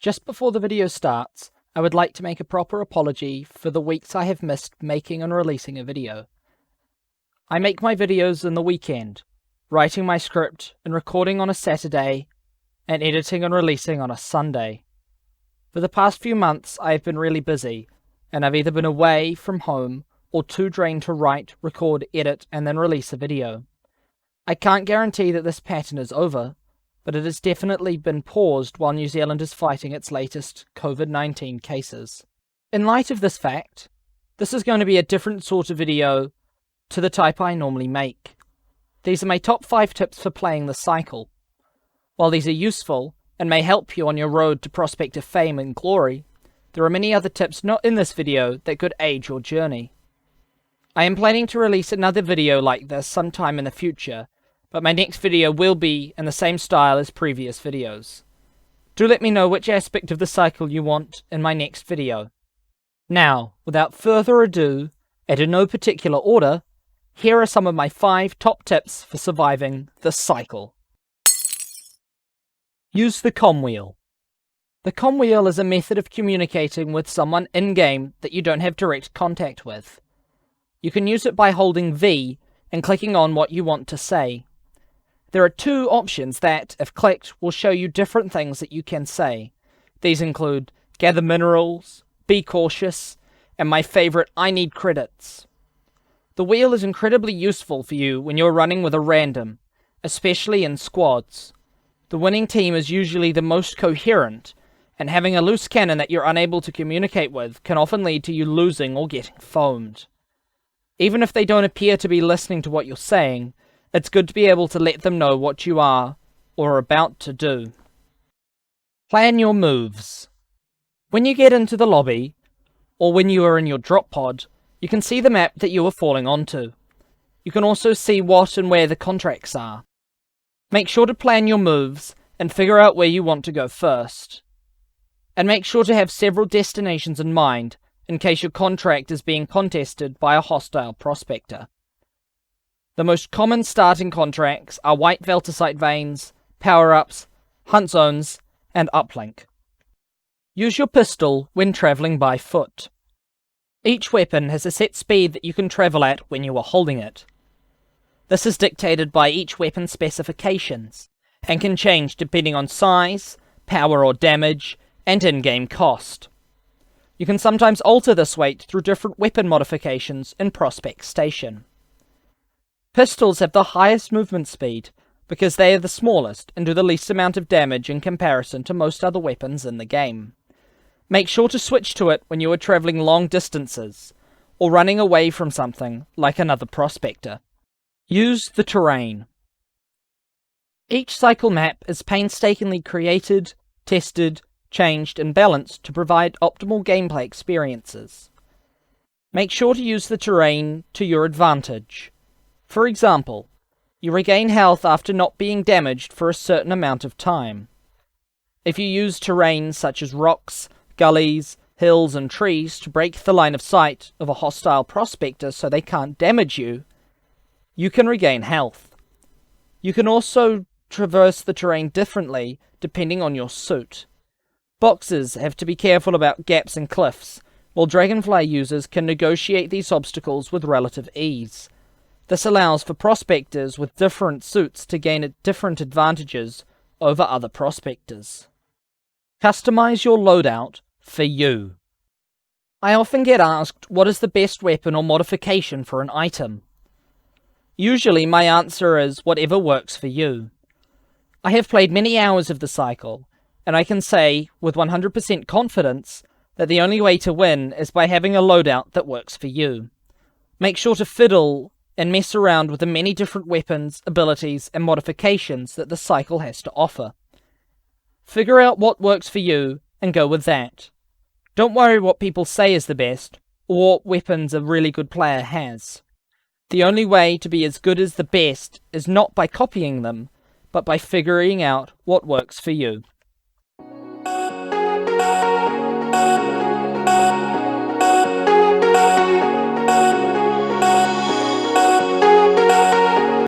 Just before the video starts, I would like to make a proper apology for the weeks I have missed making and releasing a video. I make my videos in the weekend, writing my script and recording on a Saturday, and editing and releasing on a Sunday. For the past few months I have been really busy, and I've either been away from home or too drained to write, record, edit, and then release a video. I can't guarantee that this pattern is over, but it has definitely been paused while New Zealand is fighting its latest COVID-19 cases. In light of this fact, this is going to be a different sort of video to the type I normally make. These are my top 5 tips for playing the cycle. While these are useful and may help you on your road to prospector fame and glory, there are many other tips not in this video that could aid your journey. I am planning to release another video like this sometime in the future, but my next video will be in the same style as previous videos. Do let me know which aspect of the cycle you want in my next video. Now, without further ado, and in no particular order, here are some of my 5 top tips for surviving the cycle. Use the comm wheel. The comm wheel is a method of communicating with someone in-game that you don't have direct contact with. You can use it by holding V and clicking on what you want to say. There are 2 options that, if clicked, will show you different things that you can say. These include gather minerals, be cautious, and my favorite, I need credits. The wheel is incredibly useful for you when you're running with a random, especially in squads. The winning team is usually the most coherent, and having a loose cannon that you're unable to communicate with can often lead to you losing or getting foamed. Even if they don't appear to be listening to what you're saying, it's good to be able to let them know what you are or are about to do. Plan your moves. When you get into the lobby, or when you are in your drop pod, you can see the map that you are falling onto. You can also see what and where the contracts are. Make sure to plan your moves and figure out where you want to go first. And make sure to have several destinations in mind in case your contract is being contested by a hostile prospector. The most common starting contracts are white Veltacite veins, power-ups, hunt zones, and uplink. Use your pistol when travelling by foot. Each weapon has a set speed that you can travel at when you are holding it. This is dictated by each weapon's specifications, and can change depending on size, power or damage, and in-game cost. You can sometimes alter this weight through different weapon modifications in Prospect Station. Pistols have the highest movement speed because they are the smallest and do the least amount of damage in comparison to most other weapons in the game. Make sure to switch to it when you are travelling long distances or running away from something like another prospector. Use the terrain. Each cycle map is painstakingly created, tested, changed and balanced to provide optimal gameplay experiences. Make sure to use the terrain to your advantage. For example, you regain health after not being damaged for a certain amount of time. If you use terrain such as rocks, gullies, hills and trees to break the line of sight of a hostile prospector so they can't damage you, you can regain health. You can also traverse the terrain differently depending on your suit. Boxers have to be careful about gaps and cliffs, while Dragonfly users can negotiate these obstacles with relative ease. This allows for prospectors with different suits to gain different advantages over other prospectors. Customize your loadout for you. I often get asked what is the best weapon or modification for an item. Usually my answer is whatever works for you. I have played many hours of the cycle, and I can say with 100% confidence that the only way to win is by having a loadout that works for you. Make sure to fiddle and mess around with the many different weapons, abilities, and modifications that the cycle has to offer. Figure out what works for you and go with that. Don't worry what people say is the best, or what weapons a really good player has. The only way to be as good as the best is not by copying them, but by figuring out what works for you.